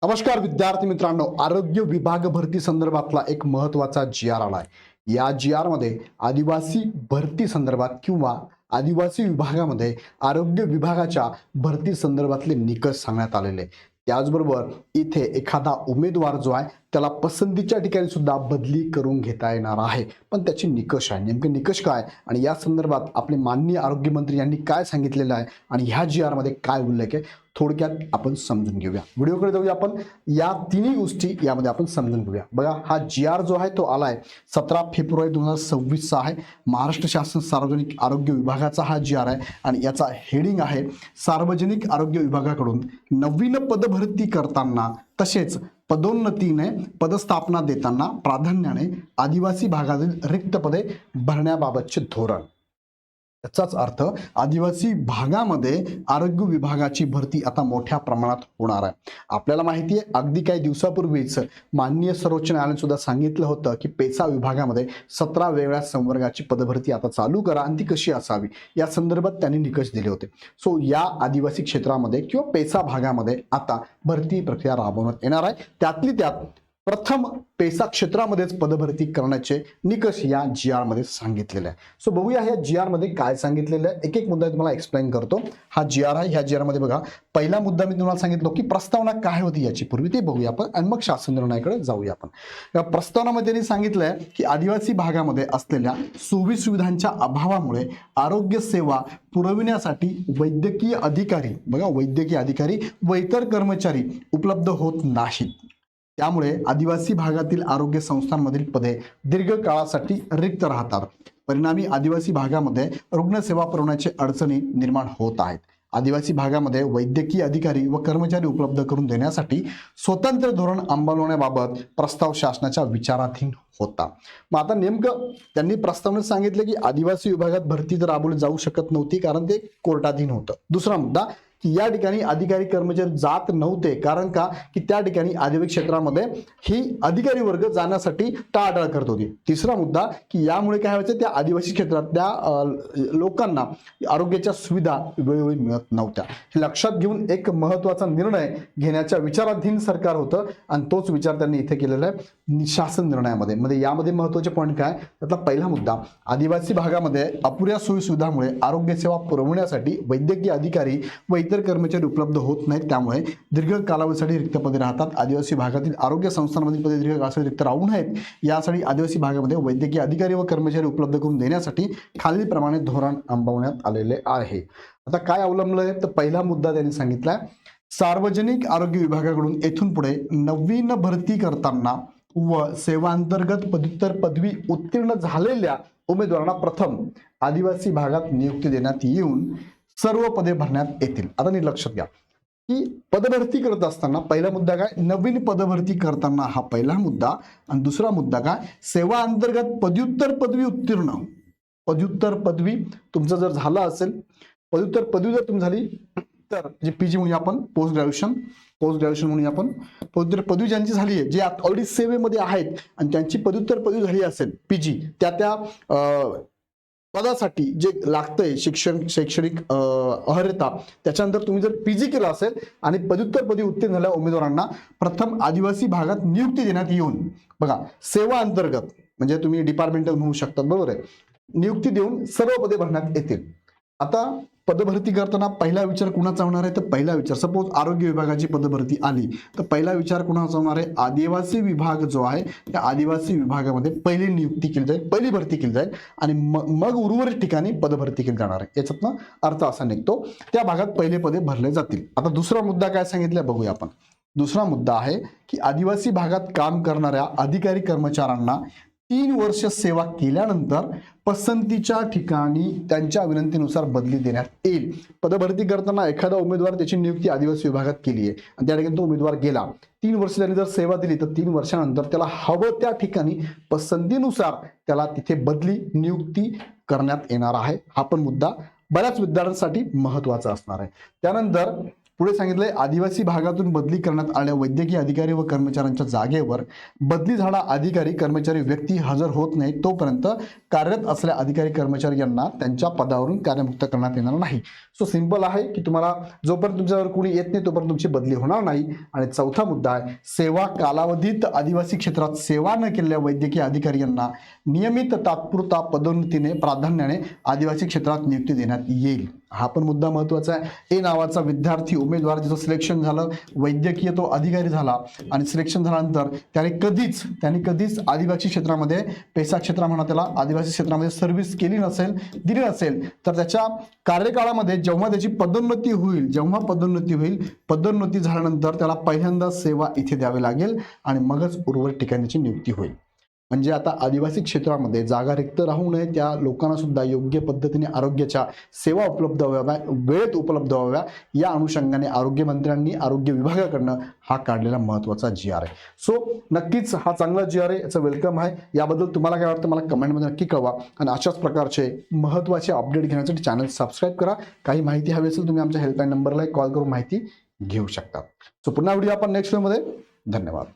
नमस्कार विद्यार्थी मित्रांनो, आरोग्य विभाग भरती संदर्भातला एक महत्त्वाचा जी आर आलाय. या जी आर मध्ये आदिवासी भरती संदर्भात किंवा आदिवासी विभागामध्ये आरोग्य विभागाच्या भरती संदर्भातले निकष सांगण्यात आलेले. त्याचबरोबर इथे एखादा उमेदवार जो आहे त्याला पसंतीच्या ठिकाणी सुद्धा बदली करून घेता येणार आहे, पण त्याचे निकष आहे. नेमके निकष काय आणि या संदर्भात आपले माननीय आरोग्यमंत्री यांनी काय सांगितलेलं आहे आणि ह्या जी आर मध्ये काय उल्लेख आहे थोडक्यात आपण समजून घेऊया. व्हिडिओकडे जाऊया. आपण या तिन्ही गोष्टी यामध्ये आपण समजून घेऊया. बघा, हा जी आर जो आहे तो आलाय 17 फेब्रुवारी 2026 चा आहे. महाराष्ट्र शासन सार्वजनिक आरोग्य विभागाचा हा जी आर आहे आणि याचा हेडिंग आहे सार्वजनिक आरोग्य विभागाकडून नवीन पदभरती करताना तसेच पदोन्नतीने पदस्थापना देताना प्राधान्याने आदिवासी भागातील रिक्त पदे भरण्याबाबतचे धोरण. याचाच अर्थ आदिवासी भागामध्ये आरोग्य विभागाची भरती आता मोठ्या प्रमाणात होणार आहे. आपल्याला माहिती आहे, अगदी काही दिवसापूर्वीच माननीय सर्वोच्च न्यायालयाने सुद्धा सांगितलं होतं की पेसा विभागामध्ये 17 वेगळ्या संवर्गाची पदभरती आता चालू करा आणि ती कशी असावी या संदर्भात त्यांनी निकष दिले होते. सो या आदिवासी क्षेत्रामध्ये किंवा पेसा भागामध्ये आता भरती प्रक्रिया राबवण्यात येणार आहे. त्यातली त्यात प्रथम पेसा क्षेत्रामध्येच पदभरती करण्याचे निकष या जी आर मध्ये सांगितलेले आहे. सो बघूया ह्या जी आर मध्ये काय सांगितलेलं आहे. एक एक मुद्दा तुम्हाला एक्सप्लेन करतो. हा जी आर आहे. ह्या जी आर मध्ये बघा, पहिला मुद्दा मी तुम्हाला सांगितलं की प्रस्तावना काय होती याची पूर्वी ते बघूया आपण आणि मग शासन निर्णयाकडे जाऊया आपण. या प्रस्तावनामध्ये त्यांनी सांगितलंय की आदिवासी भागामध्ये असलेल्या सोयी सुविधांच्या अभावामुळे आरोग्य सेवा पुरविण्यासाठी वैद्यकीय अधिकारी, बघा वैद्यकीय अधिकारी व इतर कर्मचारी उपलब्ध होत नाहीत. त्यामुळे आदिवासी भागातील आरोग्य संस्थांमधील पदे दीर्घ काळासाठी रिक्त राहतात. परिणामी आदिवासी भागामध्ये रुग्णसेवा पुरवण्याचे अडचणी निर्माण होत आहेत. आदिवासी भागामध्ये वैद्यकीय अधिकारी व कर्मचारी उपलब्ध करून देण्यासाठी स्वतंत्र धोरण अंमलवण्याबाबत प्रस्ताव शासनाच्या विचाराधीन होता. मग आता नेमकं त्यांनी प्रस्तावनेत सांगितले की आदिवासी विभागात भरती तर राबवली जाऊ शकत नव्हती कारण ते कोर्टाधीन होतं. दुसरा मुद्दा की या ठिकाणी अधिकारी कर्मचारी जात नव्हते, कारण का की त्या ठिकाणी आदिवासी क्षेत्रामध्ये ही अधिकारी वर्ग जाण्यासाठी टाळाटाळ करत होती. तिसरा मुद्दा की यामुळे काय व्हायचं, त्या आदिवासी क्षेत्रातल्या लोकांना आरोग्याच्या सुविधा वेळोवेळी मिळत नव्हत्या. हे लक्षात घेऊन एक महत्त्वाचा निर्णय घेण्याच्या विचाराधीन सरकार होतं आणि तोच विचार त्यांनी इथे केलेला आहे शासन निर्णयामध्ये. मध्ये यामध्ये महत्त्वाचे पॉईंट काय, त्यातला पहिला मुद्दा, आदिवासी भागामध्ये अपुऱ्या सोयी सुविधामुळे आरोग्य सेवा पुरवण्यासाठी वैद्यकीय अधिकारी व इतर कर्मचारी उपलब्ध होत नाहीत. त्यामुळे दीर्घ कालावधीसाठी रिक्त पदे राहतात. आदिवासी भागातील आरोग्य संस्थांमधील पदे दीर्घ काळासाठी रिक्त राहू नयेत यासाठी आदिवासी भागामध्ये वैद्यकीय अधिकारी व कर्मचारी उपलब्ध करून देण्यासाठी खालीलप्रमाणे धोरण अंमलवण्यात आलेले आहे. आता काय अवलंबलं आहे, तर पहिला मुद्दा त्यांनी सांगितलाय सार्वजनिक आरोग्य विभागाकडून येथून पुढे नवीन भरती करताना व सेवांतर्गत पदव्युत्तर पदवी उत्तीर्ण झालेल्या उमेदवारांना प्रथम आदिवासी भागात नियुक्ती देण्यात येऊन सर्व पदे भरण्यात येतील. आता नीट लक्षात घ्या की पदभरती करत असताना पहिला मुद्दा काय, नवीन पदभरती करताना हा पहिला मुद्दा, आणि दुसरा मुद्दा काय, सेवा अंतर्गत पदव्युत्तर पदवी उत्तीर्ण, पदव्युत्तर पदवी तुमचं जर झालं असेल, पदव्युत्तर पदवी जर तुम झाली तर जे पीजी म्हणूया आपण, पोस्ट ग्रॅज्युएशन म्हणूया आपण, पदव्युत्तर पदवी ज्यांची झाली आहे, जे ऑलरेडी सेवेमध्ये आहेत आणि त्यांची पदव्युत्तर पदवी झाली असेल पीजी, त्या पदासाठी जे लागतंय शैक्षणिक अर्हता, त्याच्यानंतर तुम्ही जर पीजी केला असेल आणि पदव्युत्तर पदवी उत्तीर्ण झालेल्या उमेदवारांना प्रथम आदिवासी भागात नियुक्ती देण्यात येऊन, बघा सेवा अंतर्गत म्हणजे तुम्ही डिपार्टमेंटल म्हणू शकता, बरोबर आहे, नियुक्ती देऊन सर्व पदे भरण्यात येतील. आता पदभरती करताना पहिला विचार कुणाचा होणार आहे, तर पहिला विचार, सपोज आरोग्य विभागाची पदभरती आली तर पहिला विचार कुणाचा होणार आहे, आदिवासी विभाग जो आहे त्या आदिवासी विभागामध्ये पहिली नियुक्ती केली जाईल, पहिली भरती केली जाईल आणि मग उर्वरित ठिकाणी पदभरती केली जाणार आहे. याच्यातनं अर्थ असा निघतो त्या भागात पहिले पदे भरले जातील. आता दुसरा मुद्दा काय सांगितलं बघूया आपण. दुसरा मुद्दा आहे की आदिवासी भागात काम करणाऱ्या अधिकारी कर्मचाऱ्यांना 3 वर्ष सेवा केल्यानंतर पसंतीच्या ठिकाणी त्यांच्या विनंतीनुसार बदली देण्यात येईल. पदभरती करताना एखादा उमेदवार त्याची नियुक्ती आदिवासी विभागात केली आहे आणि त्या ठिकाणी तो उमेदवार गेला, 3 वर्ष त्यांनी जर सेवा दिली तर 3 वर्षानंतर त्याला हवं त्या ठिकाणी पसंतीनुसार त्याला तिथे बदली नियुक्ती करण्यात येणार आहे. हा पण मुद्दा बऱ्याच विद्यार्थ्यांसाठी महत्त्वाचा असणार आहे. त्यानंतर पुढे सांगितलंय आदिवासी भागातून बदली करण्यात आलेल्या वैद्यकीय अधिकारी व कर्मचाऱ्यांच्या जागेवर बदली झाला अधिकारी कर्मचारी व्यक्ती हजर होत नाही तोपर्यंत कार्यरत असलेल्या अधिकारी कर्मचारी यांना त्यांच्या पदावरून कार्यमुक्त करण्यात येणार नाही. सो सिंपल आहे की तुम्हाला जोपर्यंत तुमच्यावर कोणी येत नाही तोपर्यंत तुमची बदली होणार नाही. आणि चौथा मुद्दा आहे सेवा कालावधीत आदिवासी क्षेत्रात सेवा न केलेल्या वैद्यकीय अधिकारी यांना नियमित तात्पुरता पदोन्नतीने प्राधान्याने आदिवासी क्षेत्रात नियुक्ती देण्यात येईल. हा पण मुद्दा महत्वाचा आहे. ए नावाचा विद्यार्थी उमेदवार ज्याचं सिलेक्शन झालं, वैद्यकीय तो अधिकारी झाला आणि सिलेक्शन झाल्यानंतर त्याने कधीच आदिवासी क्षेत्रामध्ये पेसा क्षेत्र म्हणा त्याला आदिवासी क्षेत्रामध्ये सर्व्हिस केली नसेल, दिली नसेल, तर त्याच्या कार्यकाळामध्ये जेव्हा त्याची पदोन्नती होईल पदोन्नती झाल्यानंतर त्याला पहिल्यांदा सेवा इथे द्यावी लागेल आणि मगच उर्वरित ठिकाणची नियुक्ती होईल. म्हणजे आता आदिवासी क्षेत्रामध्ये जागा रिक्त राहू नये, त्या लोकांना सुद्धा योग्य पद्धतीने आरोग्याच्या सेवा उपलब्ध व्हाव्या, वेळेत उपलब्ध व्हाव्या, या अनुषंगाने आरोग्यमंत्र्यांनी आरोग्य विभागाकडनं हा काढलेला महत्त्वाचा GR आहे. सो नक्कीच हा चांगला GR आहे, याचं वेलकम आहे. याबद्दल तुम्हाला काय वाटतं मला कमेंटमध्ये नक्की कळवा आणि अशाच प्रकारचे महत्त्वाचे अपडेट घेण्यासाठी चॅनल सबस्क्राईब करा. काही माहिती हवी असेल तुम्ही आमच्या हेल्पलाईन नंबरला कॉल करून माहिती घेऊ शकता. सो पुन्हा व्हिडिओ आपण नेक्स्ट व्हिडिओमध्ये. धन्यवाद.